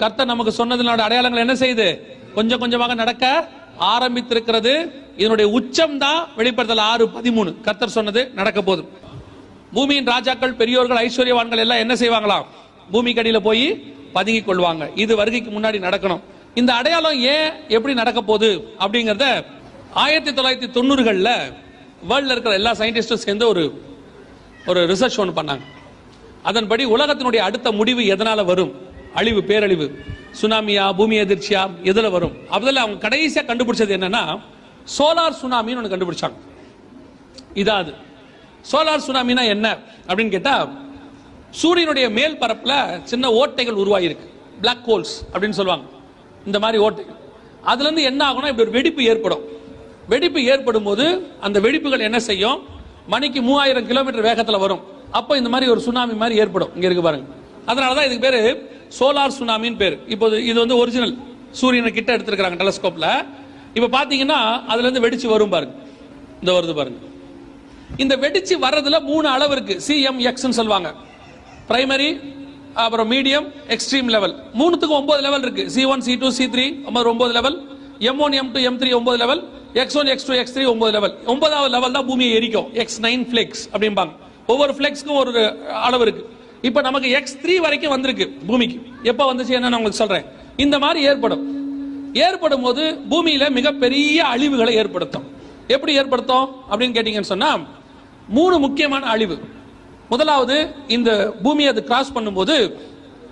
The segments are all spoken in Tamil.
கர்த்தர் நமக்கு சொன்னதனோட அடையாளங்கள் என்ன செய்யுது? கொஞ்சம் கொஞ்சமாக நடக்க ஆரம்பித்திருக்கிறது. இதனுடைய உச்சம் தான் வெளிப்படுத்தல் 6:13. கர்த்தர் சொன்னது நடக்க போதும். பூமியின் ராஜாக்கள், பெரியோர்கள், ஐஸ்வர்யவான்கள் எல்லாம் என்ன செய்வாங்களாம்? பூமி கடியில போய் பதுங்கிக் கொள்வாங்க. இது வருகைக்கு முன்னாடி நடக்கணும். இந்த அடையாளம் ஏன் எப்படி நடக்க போகுது அப்படிங்கறத 1990களில் வேர்ல்ட்ல இருக்கிற எல்லா சயின்டிஸ்டும் சேர்ந்து ஒரு ரிசர்ச் ஒன்று பண்ணாங்க. அதன்படி உலகத்தினுடைய அடுத்த முடிவு எதனால வரும்? அழிவு, பேரழிவு, சுனாமியா, பூமி எதிர்ச்சியா, எதுல வரும்? அதில் அவங்க கடைசியா கண்டுபிடிச்சது என்னன்னா சோலார் சுனாமின்னு ஒன்று கண்டுபிடிச்சாங்க. இதாவது சோலார் சுனாமினா என்ன அப்படின்னு கேட்டா, சூரியனுடைய மேல் பரப்புல சின்ன ஓட்டைகள் உருவாகிருக்கு, பிளாக் ஹோல்ஸ் அப்படின்னு சொல்லுவாங்க. இந்த மாதிரி ஓட்டைகள் அதுல இருந்து என்ன ஆகும்னா இப்படி ஒரு வெடிப்பு ஏற்படும். வெடிப்பு ஏற்படும் போது அந்த வெடிப்புகள் என்ன செய்யும்? மணிக்கு 3000 கிலோமீட்டர் வேகத்தில் வரும். அப்போ இந்த மாதிரி ஒரு சுனாமி மாதிரி ஏற்படும். இங்க இருக்கு பாருங்க. அதனாலதான் இதுக்கு பேரு சோலார் சுனாமின்னு பேரு. இப்போ இது வந்து ஒரிஜினல் சூரியனை கிட்ட எடுத்திருக்காங்க டெலஸ்கோப்ல. இப்ப பாத்தீங்கன்னா அதுல இருந்து வெடிச்சு வரும் பாருங்க. இந்த வருது பாருங்க. இந்த வெடிச்சு வர்றதுல 3 அளவு இருக்கு. CMX சொல்லுவாங்க. பிரைமரி, அப்புறம் மீடியம், எக்ஸ்ட்ரீம் லெவல். 3த்துக்கும் 9 லெவல் இருக்கு. C1, C2, C3 9 level, M1, M2, M3 9 level, X1, X2, X3 9 level. 9வது லெவல் தான் பூமியை எரிக்கும். X9 ஃபிளெக்ஸ் அப்படிம்பாங்க. ஒவ்வொரு ஃபிளெக்ஸ்க்கும் ஒரு அளவு இருக்கு. இப்ப நமக்கு X3 வரைக்கும் வந்திருக்கு பூமிக்கு. எப்ப வந்துச்சு என்ன நான் உங்களுக்கு சொல்றேன். இந்த மாதிரி ஏற்படும் போது பூமியில மிகப்பெரிய அழிவுகளை ஏற்படுத்தும். எப்படி ஏற்படுத்தும் அப்படின்னு கேட்டீங்கன்னு சொன்னா 3 முக்கியமான அழிவு. முதலாவது, இந்த பூமியை அது கிராஸ் பண்ணும்போது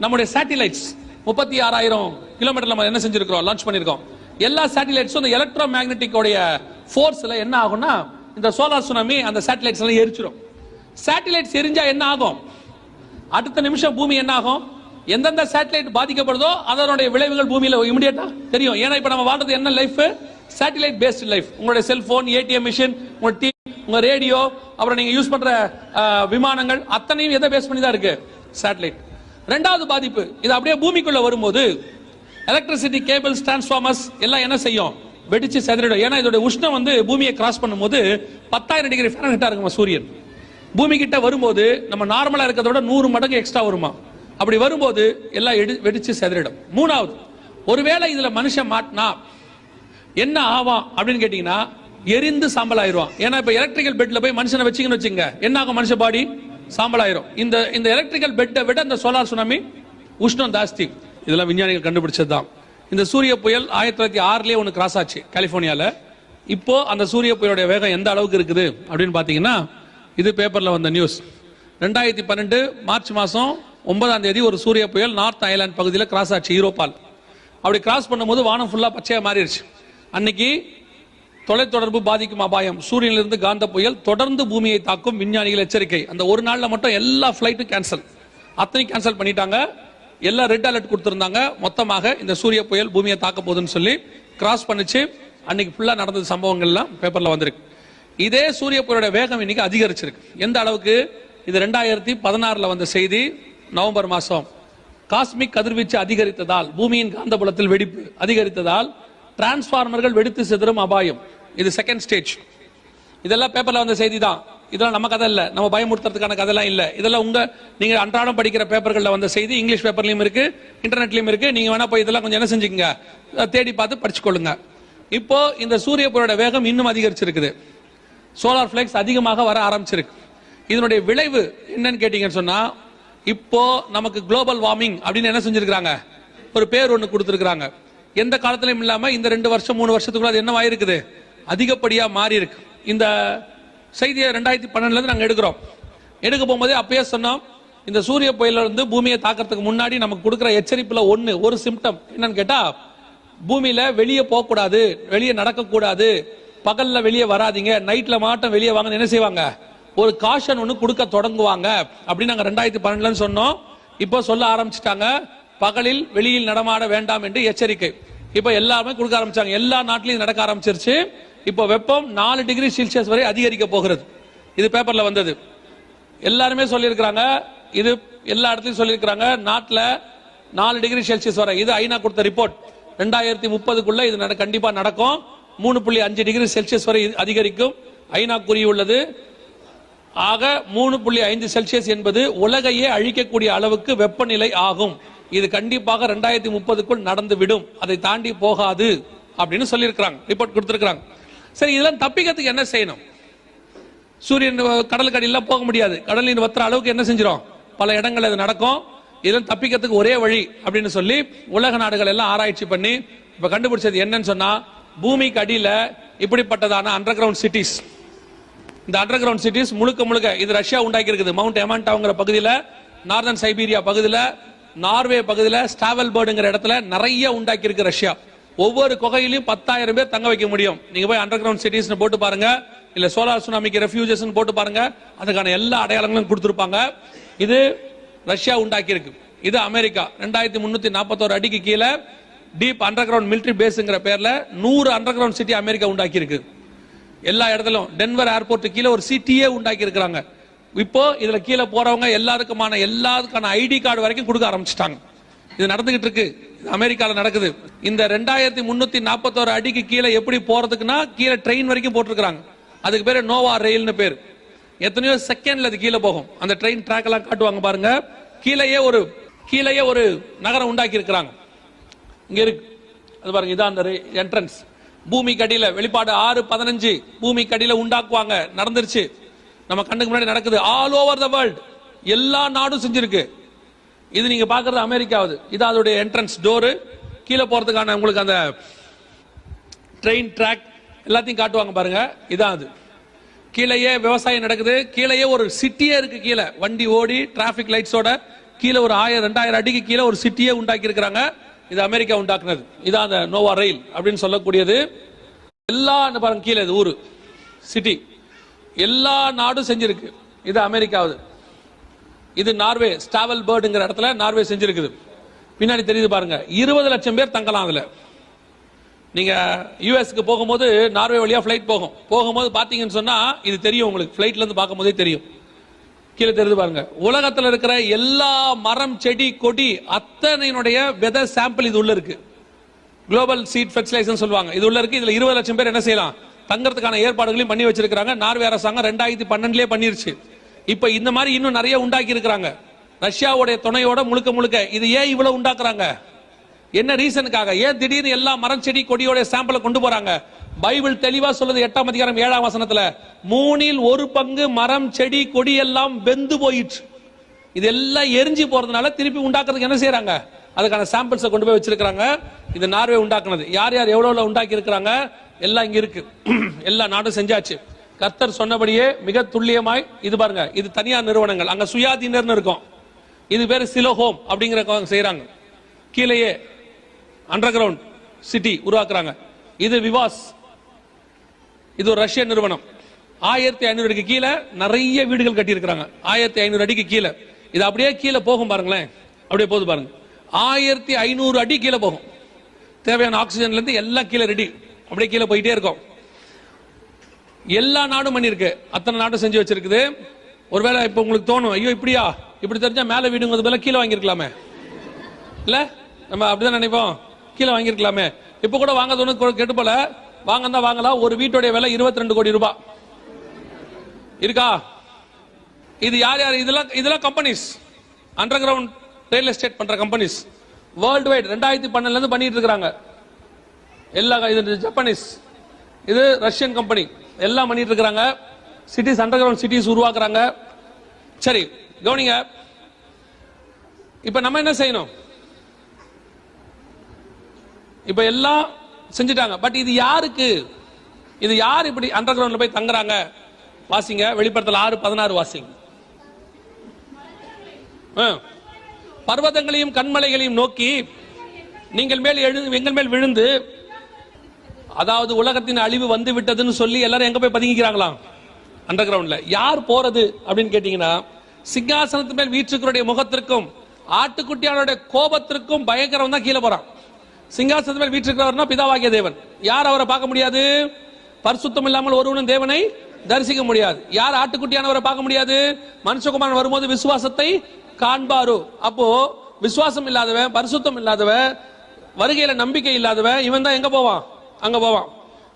நம்முடைய சேட்டிலைட்ஸ் 36,000 கிலோமீட்டர் நம்ம என்ன செஞ்சிருக்கிறோம்? லான்ச் பண்ணிருக்கோம். எல்லா சேட்டிலைட்ஸும் இந்த எலக்ட்ரோ மேக்னெட்டிக் ஃபோர்ஸ்ல என்ன ஆகும்னா இந்த சோலார் சுனாமி அந்த சேட்டிலைட்ஸ் எல்லாம் எரிச்சிடும். சேட்டிலைட்ஸ் எரிஞ்சா என்ன ஆகும்? அடுத்த நிமிஷம் பூமி என்ன ஆகும்? எந்தெந்த சேட்டிலைட் பாதிக்கப்படுதோ அதனுடைய விளைவுகள் பூமியில இமிடியேட்டா தெரியும். ஏன்னா இப்ப நம்ம வாழ்றது என்ன லைஃப்? Satellite based life. உங்களுடைய செல்போன், ATM மிஷின், உங்க டிவி, உங்க ரேடியோ, அப்புறம் நீங்க யூஸ் பண்ற விமானங்கள் அத்தனையும் எதை பேஸ் பண்ணி தான் இருக்கு? சேட்டலைட். ரெண்டாவது பாதிப்பு, இது அப்படியே பூமிக்குள்ள வரும்போது எலக்ட்ரிசிட்டி கேபிள்ஸ், டிரான்ஸ்ஃபார்மர்ஸ் எல்லாம் என்ன செய்யும்? வெடிச்சு செதறிடும். ஏன்னா இதோட உஷ்ணம் வந்து பூமியை கிராஸ் பண்ணும்போது 10,000 டிகிரி ஃபாரன்ஹீட்டா இருக்குமா சூரியன். பூமி கிட்ட வரும்போது நம்ம நார்மலா இருக்கிறத விட 100 மடங்கு எக்ஸ்ட்ரா வருமா. அப்படி வரும்போது எல்லாம் வெடிச்சு செதறிடும். மூணாவது, ஒருவேளை இதுல மனுஷன் மாட்டினா என்ன ஆவான் அப்படின்னு கேட்டீங்கன்னா எரிந்து சாம்பல் ஆயிரும். ஏன்னா இப்ப எலக்ட்ரிக்கல் பெட்ல போய் மனுஷனை வச்சீங்கன்னு வச்சுங்க, என்ன ஆகும்? மனுஷ பாடி சாம்பல் ஆயிரும். இந்த எலக்ட்ரிக்கல் பெட்டை விட இந்த சோலார் சுனாமி உஷ்ணம் ஜாஸ்தி. இதெல்லாம் விஞ்ஞானிகள் கண்டுபிடிச்சது தான். இந்த சூரிய புயல் 1906லேயே ஒன்று கிராஸ் ஆச்சு கலிபோர்னியால. இப்போ அந்த சூரிய புயலுடைய வேகம் எந்த அளவுக்கு இருக்குது அப்படின்னு பாத்தீங்கன்னா, இது பேப்பர்ல வந்த நியூஸ். 2012 மார்ச் மாசம் 9ஆம் தேதி ஒரு சூரிய புயல் நார்த் ஐலாண்ட் பகுதியில் கிராஸ் ஆச்சு, யூரோப்பால். அப்படி கிராஸ் பண்ணும்போது வானம் ஃபுல்லா பச்சையா மாறிடுச்சு. அன்னைக்கு தொலைத்தொடர்பு பாதிக்கும் அபாயம், சூரியனிலிருந்து காந்த புயல் தொடர்ந்து பூமியை தாக்கும், விஞ்ஞானிகள் எச்சரிக்கை. அந்த ஒரு நாள்ல மட்டும் எல்லா பிளைட்டும் கேன்சல், அத்தனையும் கேன்சல் பண்ணிட்டாங்க. எல்லாம் ரெட் அலர்ட் கொடுத்திருந்தாங்க. மொத்தமாக இந்த சூரிய புயல் பூமியை தாக்க போகுதுன்னு சொல்லி கிராஸ் பண்ணிச்சு. அன்னைக்கு ஃபுல்லா நடந்த சம்பவங்கள்லாம் பேப்பர்ல வந்திருக்கு. இதே சூரிய புயலோட வேகம் இன்னைக்கு அதிகரிச்சிருக்கு. எந்த அளவுக்கு? இது 2016ல வந்த செய்தி. நவம்பர் மாசம் காஸ்மிக் கதிர்வீச்சு அதிகரித்ததால், பூமியின் காந்தபுலத்தில் வெடிப்பு அதிகரித்ததால் டிரான்ஸ்பார்மர்கள் வெடித்து சிதறும் அபாயம். இது செகண்ட் ஸ்டேஜ். இதெல்லாம் பேப்பர்ல வந்த செய்தி தான். இதெல்லாம் நம்ம கதை இல்ல, நம்ம பயமுறுத்துறதுக்கான கதைலாம் இல்ல. இதெல்லாம் நீங்க அன்றாடம் படிக்கிற பேப்பர்கள்ல வந்த செய்தி. இங்கிலீஷ் பேப்பர்லயும் இருக்கு, இன்டர்நெட்லயும் இருக்கு. நீங்க வேணா போய் இதெல்லாம் கொஞ்சம் என்ன செஞ்சுக்கங்க, தேடி பார்த்து படிச்சுக்கொள்ளுங்க. இப்போ இந்த சூரிய புயலோட வேகம் இன்னும் அதிகரிச்சிருக்குது. சோலார் பிளெக்ஸ் அதிகமாக வர ஆரம்பிச்சிருக்கு. இதனுடைய விளைவு என்னன்னு கேட்டீங்கன்னு சொன்னா, இப்போ நமக்கு குளோபல் வார்மிங் அப்படின்னு என்ன செஞ்சிருக்காங்க, ஒரு பேர் ஒன்று கொடுத்திருக்காங்க. எந்த காலத்திலும் இல்லாம இந்த 2 வருஷம் 3 வருஷத்துக்குள்ள அது என்ன ஆயிருக்குது? அதிகப்படியா மாறி இருக்கு. இந்த செய்தியை 2012ல இருந்து நாங்க எடுக்க போகும்போதே அப்பயே சொன்னோம், இந்த சூரிய புயல இருந்து பூமியை தாக்கிறதுக்கு முன்னாடி நமக்கு கொடுக்கிற எச்சரிப்புல ஒரு சிம்டம் என்னன்னு கேட்டா, பூமியில வெளியே போக கூடாது, வெளியே நடக்க கூடாது, பகல்ல வெளியே வராதீங்க, நைட்ல மாட்டம் வெளியே வாங்க என்ன செய்வாங்க, ஒரு காஷன் ஒன்று கொடுக்க தொடங்குவாங்க அப்படின்னு நாங்க 2012 சொன்னோம். இப்போ சொல்ல ஆரம்பிச்சிட்டாங்க, பகலில் வெளியில் நடமாட வேண்டாம் என்று எச்சரிக்கை. இப்போ எல்லாருமே கொடுக்க ஆரம்பிச்சாங்க. எல்லா நாட்டிலையும் நடக்க ஆரம்பிச்சிருச்சு. இப்போ வெப்பம் 4 டிகிரி செல்சியஸ் வரை அதிகரிக்க போகிறது. இது பேப்பர்ல வந்தது. எல்லாருமே சொல்லியிருக்கிறாங்க, இது எல்லா இடத்துலையும் சொல்லியிருக்கிறாங்க, நாட்டில் 4 டிகிரி செல்சியஸ் வரை. இது ஐநா கொடுத்த ரிப்போர்ட். 2030க்குள்ள இது கண்டிப்பா நடக்கும். 3.5 டிகிரி செல்சியஸ் வரை அதிகரிக்கும் ஐநா கூறியுள்ளது. ஆக 3.5 செல்சியஸ் என்பது உலகையே அழிக்கக்கூடிய அளவுக்கு வெப்பநிலை ஆகும். இது கண்டிப்பாக 2030க்குள் நடந்து விடும், அதை தாண்டி போகாது அப்படின்னு சொல்லியிருக்கிறாங்க, ரிப்போர்ட் கொடுத்திருக்காங்க. சரி, இதெல்லாம் தப்பிக்கிறதுக்கு என்ன செய்யணும்? சூரியன் கடலுக்கு அடியில போக முடியாது, கடல் நீர் வத்துற அளவுக்கு என்ன செஞ்சிடும், பல இடங்கள் அது நடக்கும். இதெல்லாம் தப்பிக்கிறதுக்கு ஒரே வழி அப்படின்னு சொல்லி உலக நாடுகள் எல்லாம் ஆராய்ச்சி பண்ணி இப்ப கண்டுபிடிச்சது என்னன்னு சொன்னா, பூமிக்கு அடியில இப்படிப்பட்டதான அண்டர் கிரவுண்ட் சிட்டிஸ். இந்த அண்டர் கிரவுண்ட் சிட்டிஸ் முழுக்க முழுக்க இது ரஷ்யா உண்டாக்கி இருக்குது. மவுண்ட் எமாண்டாங்கிற பகுதியில், நார்தன் சைபீரியா பகுதியில், நார்வே பகுதியில், ஸ்டாவல்பர்டுங்கிற இடத்துல நிறைய உண்டாக்கி இருக்கு ரஷ்யா. ஒவ்வொரு குகையிலையும் 10,000 பேர் தங்க வைக்க முடியும். நீங்க போய் அண்டர் கிரவுண்ட் சிட்டிஸ் போட்டு பாருங்க, இல்ல சோலார் சுனாமிக்கு ரெஃப்யூஜஸ் போட்டு பாருங்க, அதுக்கான எல்லா அடையாளங்களும் கொடுத்திருப்பாங்க. இது ரஷ்யா உண்டாக்கி இருக்கு. இது அமெரிக்கா 2341 அடிக்கு கீழே டீப் அண்டர் கிரவுண்ட் மிலிட்டரி பேஸ்ங்கிற பேர்ல 100 அண்டர் கிரவுண்ட் சிட்டி அமெரிக்கா உண்டாக்கி இருக்கு. எல்லா இடத்திலும் டென்வர் ஏர்போர்ட் கீழே ஒரு சிட்டியே உண்டாக்கி இருக்கிறாங்க. இப்போ இதுல கீழே போறவங்க எல்லாத்துக்கான ஐடி கார்டு வரைக்கும் கொடுக்க ஆரம்பிச்சிட்டாங்க. இது நடந்துகிட்டு இருக்கு, அமெரிக்கால நடக்குது. இந்த 2341 அடிக்கு கீழே எப்படி போறதுக்குன்னா கீழே ட்ரெயின் வரைக்கும் போட்டிருக்காங்க. அதுக்கு பேரு நோவா ரயில்னு பேர். எத்தனையோ செகண்ட்ல அது கீழே போகும். அந்த ட்ரெயின் ட்ராக் எல்லாம் காட்டுவாங்க பாருங்க. கீழேயே ஒரு நகரம் உண்டாக்கி இருக்கிறாங்க. இங்க இருக்கு அது பாருங்க, இதான் அந்த என்ட்ரன்ஸ். பூமிக்கு அடியில வெளிப்பாடு 6:15 பூமிக்கு அடியில உண்டாக்குவாங்க, நடந்துருச்சு, நம்ம கண்ணுக்கு முன்னாடி நடக்குது. ஆல் ஓவர் த வேர்ல்ட் எல்லா நாடும் செஞ்சிருக்கு. இது நீங்க பாக்குறது அமெரிக்காவது. இது அதோட என்ட்ரன்ஸ் டோரு. கீழே போறதுக்கான உங்களுக்கு அந்த ட்ரெயின் ட்ராக் எல்லாத்தையும் காட்டுவாங்க பாருங்க. இதான் அது. கீழேயே விவசாயம் நடக்குது, கீழேயே ஒரு சிட்டியே இருக்கு. கீழே வண்டி ஓடி டிராபிக் லைட்ஸோட கீழே ஒரு 1000-2000 அடிக்கு கீழே ஒரு சிட்டியே உண்டாக்கி இருக்கிறாங்க. இது அமெரிக்கா உண்டாக்குனது. இதான் அந்த நோவா ரயில் அப்படின்னு சொல்லக்கூடியது. எல்லா பாருங்க கீழே இது ஊரு சிட்டி, எல்லா நாடும் செஞ்சிருக்கு. இது அமெரிக்காவது. இது நார்வே ஸ்டாவல்பர்டுங்கிற இடத்துல நார்வே செஞ்சிருக்குது. பின்னாடி தெரியுது பாருங்க, 20 லட்சம் பேர் தங்கலாம் அதுல. நீங்க யூஎஸ்க்கு போகும்போது நார்வே வழியா ஃபிளைட் போகும்போது பாத்தீங்கன்னு சொன்னா இது தெரியும் உங்களுக்கு, ஃபிளைட்ல இருந்து பார்க்கும்போதே தெரியும். கீழே தெரியுது பாருங்க, உலகத்தில் இருக்கிற எல்லா மரம் செடி கொடி அத்தனையினுடைய வெதர் சாம்பிள் இது உள்ள இருக்கு. குளோபல் சீட் ஃபெர்டிலைசேஷன் சொல்லுவாங்க, இது உள்ள இருக்கு. இதுல 20 லட்சம் பேர் என்ன செய்யலாம், தங்கறதுக்கான ஏற்பாடுகளையும் பண்ணி வச்சிருக்காங்க. நார்வே அரசாங்கம் 2012 பண்ணிருச்சு. இப்ப இந்த மாதிரி இன்னும் நிறைய உண்டாக்கி இருக்கிறாங்க ரஷ்யாவுடைய துணையோட. முழுக்க முழுக்க இது ஏன் இவ்வளவு உண்டாக்குறாங்க, என்ன ரீசனுக்காக, ஏன் திடீர்னு எல்லா மரம் செடி கொடியோட சாம்பிளை கொண்டு போறாங்க? பைபிள் தெளிவா சொல்லுது 8ஆம் அதிகாரம் 7ஆம் வசனத்துல, 3 1 பங்கு மரம் செடி கொடி எல்லாம் வெந்து போயிடுச்சு. இதெல்லாம் எரிஞ்சு போறதுனால திருப்பி உண்டாக்குறதுக்கு என்ன செய்யறாங்க, அதுக்கான சாம்பிள்ஸை கொண்டு போய் வச்சிருக்காங்க. இது நார்வே உண்டாக்குனது. யார் யார் எவ்வளவு உண்டாக்கி இருக்கிறாங்க எல்லாம் இங்க இருக்கு. எல்லா நாடும் செஞ்சாச்சு. கர்த்தர் சொன்னபடியே மிக துல்லியமாய். இது பாருங்க, இது தனியார் நிறுவனங்கள், அங்க சுயாதீனர்னு இருக்கும். இது பேரு சிலோஹோம் அப்படிங்கிற செய்யறாங்க. கீழேயே அண்டர் கிரவுண்ட் சிட்டி உருவாக்குறாங்க. இது விவாஸ், இது ஒரு ரஷ்ய நிறுவனம். 1500 அடிக்கு கீழே நிறைய வீடுகள் கட்டி இருக்கிறாங்க. 1500 அடிக்கு கீழே. இது அப்படியே கீழே போகும் பாருங்களேன், அப்படியே போகுது பாருங்க. 1500 அடி கீழே போகும். தேவையான ஆக்சிஜன்ல இருந்து எல்லாம் கீழே ரெடி, அப்படியே கீழே போயிட்டே இருக்கும். எல்லா நாடும் பண்ணிருக்கு, அத்தனை நாடும் செஞ்சு வச்சிருக்குது. ஒருவேளை இப்ப உங்களுக்கு தோணும், ஐயோ இப்படியா, இப்படி தெரிஞ்சா மேல வீடுங்கிறது மேல கீழே வாங்கிருக்கலாமே, இல்ல நம்ம அப்படிதான் நினைப்போம், கீழே வாங்கிருக்கலாமே. இப்ப கூட வாங்க தோணு கேட்டு போல, வாங்க வாங்கலாம். ஒரு வீட்டுடைய விலை 22 கோடி ரூபாய் இருக்கா? இது யார் யார்? இதெல்லாம் companies, under ground real estate பண்ற கம்பெனிஸ். வேர்ல்டு வைட் 2012 இருந்து பண்ணிட்டு இருக்காங்க. எல்லா இது ஜப்பானீஸ், இது ரஷ்யன் கம்பெனி, எல்லாம் பண்ணிட்டு இருக்காங்க. சிட்டிஸ், அண்டர் கிரவுண்ட் சிட்டிஸ் உருவாக்குறாங்க. சரி கவனிங்க, இப்ப நம்ம என்ன செய்யணும்? இப்ப எல்லாம் செஞ்சுட்டாங்க, பட் இது யாருக்கு? இது யார் இப்படி அண்டர் கிரவுண்ட்ல போய் தங்குறாங்க? வாசிங்க, வெளிப்படுத்தல் 6:16 வாசிங்க. பர்வதங்களையும் கண்மலைகளையும் நோக்கி நீங்கள் எங்கள் மேல் விழுந்து, அதாவது உலகத்தின் அழிவு வந்து விட்டதுன்னு சொல்லி எல்லாரும் எங்க போய் பதுங்கிக்கிறாங்களாம்? அண்டர் கிரவுண்ட்ல. யார் போறது அப்படின்னு கேட்டீங்கன்னா, சிங்காசனத்து மேல் வீற்றுக்களுடைய முகத்திற்கும் ஆட்டுக்குட்டியானுடைய கோபத்திற்கும் பயங்கரம் தான் கீழே போறான். சிங்காசனத்து மேல் வீற்றிருக்கிறவர்னா பிதாவாகிய தேவன். யார் அவரை பார்க்க முடியாது? பரிசுத்தம் இல்லாமல் ஒருவனும் தேவனை தரிசிக்க முடியாது. யார் ஆட்டுக்குட்டியானவரை பார்க்க முடியாது? மனுஷகுமாரன் வரும்போது விசுவாசத்தை காண்பாரோ. அப்போ விசுவாசம் இல்லாதவன், பரிசுத்தம் இல்லாதவன், வருகையில நம்பிக்கை இல்லாதவன், இவன் தான் எங்க போவான்? அங்க போவான்.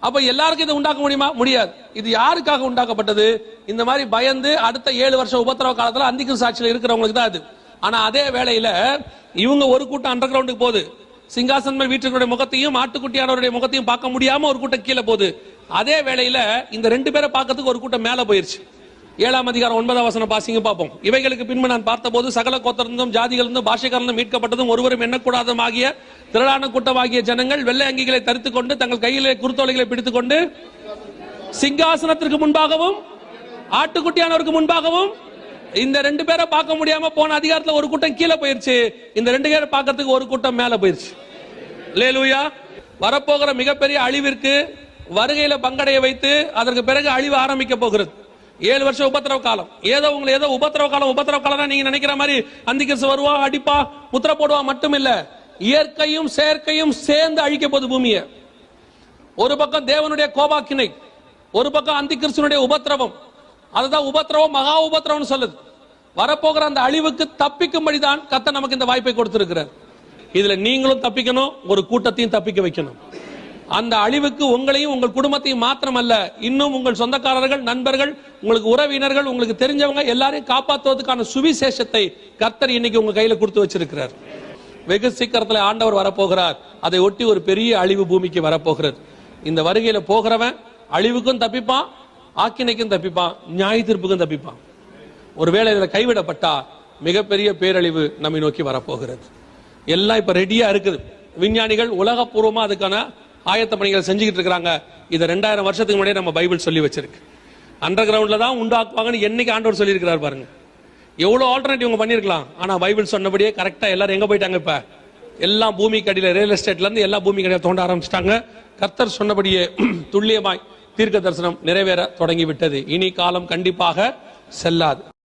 அப்ப எல்லாருக்கும் இதை உண்டாக்க முடியுமா? முடியாது. இது யாருக்காக உண்டாக்கப்பட்டது? இந்த மாதிரி பயந்து அடுத்த 7 வருஷம் உபத்திரவ காலத்துல அந்திக்கும் சாட்சியில் இருக்கிறவங்களுக்கு தான் அது. ஆனா அதே வேளையில இவங்க ஒரு கூட்டம் அண்டர் கிரவுண்டுக்கு போகுது, சிங்காசன வீட்டுடைய முகத்தையும் ஆட்டுக்குட்டியானவருடைய முகத்தையும் பார்க்க முடியாம ஒரு கூட்டம் கீழே போகுது. அதே வேளையில இந்த 2 பேரை பார்க்கறதுக்கு ஒரு கூட்டம் மேல போயிருச்சு. 7ஆம் அதிகாரம் 9ஆம் வசனம் பாசிங்க பார்ப்போம். இவைகளுக்கு பின்பு நான் பார்த்தபோது சகல கோத்திரங்களும் ஜாதிகளிலும் பாஷைக்காரனும் மீட்கப்பட்டதும் ஒருவரும் எண்ணக்கூடாதும் ஆகிய திரளான கூட்டமாகிய ஜனங்கள் வெள்ளை அங்கிகளை தரித்துக் கொண்டு தங்கள் கையிலே குருத்தோலைகளை பிடித்துக் கொண்டு சிங்காசனத்திற்கு முன்பாகவும் ஆட்டுக்குட்டியானவருக்கு முன்பாகவும், இந்த 2 பேரை பார்க்க முடியாம போன அதிகாரத்துல ஒரு கூட்டம் கீழே போயிருச்சு, இந்த 2 பேரை பார்க்கறதுக்கு ஒரு கூட்டம் மேல போயிருச்சு. அல்லேலூயா. வரப்போகிற மிகப்பெரிய அழிவிற்கு வருகையில பங்கடைய வைத்து அதற்கு பிறகு அழிவு ஆரம்பிக்க போகிறது. 7 வருஷம் உபத்திரவ காலம். ஏதோ உபத்திரவ காலம் நீங்க நினைக்கிற மாதிரி அந்திகிறிஸ்து வருவா, அடிப்பா, முத்திர போடுவா மட்டும் இல்ல, இயற்கையும் செயற்கையும் சேர்ந்து அழிக்க போகுது பூமியை. ஒரு பக்கம் தேவனுடைய கோபாக்கினை, ஒரு பக்கம் அந்திகிறிஸ்துனுடைய உபத்திரவம். அதுதான் உபத்திரவம், மகா உபத்திரவம் சொல்லுது. வரப்போகிற அந்த அழிவுக்கு தப்பிக்கும்படிதான் கர்த்தர் நமக்கு இந்த வாய்ப்பை கொடுத்திருக்கிறார். இதுல நீங்களும் தப்பிக்கணும், ஒரு கூட்டத்தையும் தப்பிக்க வைக்கணும். அந்த அழிவுக்கு உங்களையும் உங்கள் குடும்பத்தையும் மாத்திரமல்ல, இன்னும் உங்கள் சொந்தக்காரர்கள், நண்பர்கள், உங்களுக்கு உறவினர்கள், உங்களுக்கு தெரிஞ்சவங்க எல்லாரையும் காப்பாற்றுவதற்கான சுவிசேஷத்தை கர்த்தர் இன்னைக்கு உங்க கையில கொடுத்து வச்சிருக்கிறார். வெகு சீக்கிரத்தில் ஆண்டவர் வரப்போகிறார். அதை ஒட்டி ஒரு பெரிய அழிவு பூமிக்கு வரப்போகிறது. இந்த வருகையில போகிறவன் அழிவுக்கும் தப்பிப்பான், ஆக்கினைக்கும் தப்பிப்பான், நியாய தீர்ப்புக்கும் தப்பிப்பான். ஒருவேளை இதுல கைவிடப்பட்டா மிகப்பெரிய பேரழிவு நம்மை நோக்கி வரப்போகிறது. எல்லாம் இப்ப ரெடியா இருக்குது. விஞ்ஞானிகள் உலகப்பூர்வமா அதுக்கான ஆயத்த பணிகளை செஞ்சுக்கிட்டு இருக்காங்க. இதை 2000 வருஷத்துக்கு முன்னாடியே நம்ம பைபிள் சொல்லி வச்சிருக்கு. அண்டர் கிரவுண்ட்ல தான் உண்டாக்குவாங்கன்னு என்னைக்கு ஆண்டவர் சொல்லி இருக்கிறார் பாருங்க. எவ்வளவு ஆல்டர்னேட்டிவ் பண்ணிருக்கலாம், ஆனா பைபிள் சொன்னபடியே கரெக்டா எல்லாரும் எங்க போயிட்டாங்க? இப்ப எல்லாம் பூமி கடியில, ரியல் எஸ்டேட்ல இருந்து எல்லா பூமி கடியில தோண்ட ஆரம்பிச்சிட்டாங்க. கர்த்தர் சொன்னபடியே துல்லியமாய் தீர்க்க தரிசனம் நிறைவேற தொடங்கி விட்டது. இனி காலம் கண்டிப்பாக செல்லாது.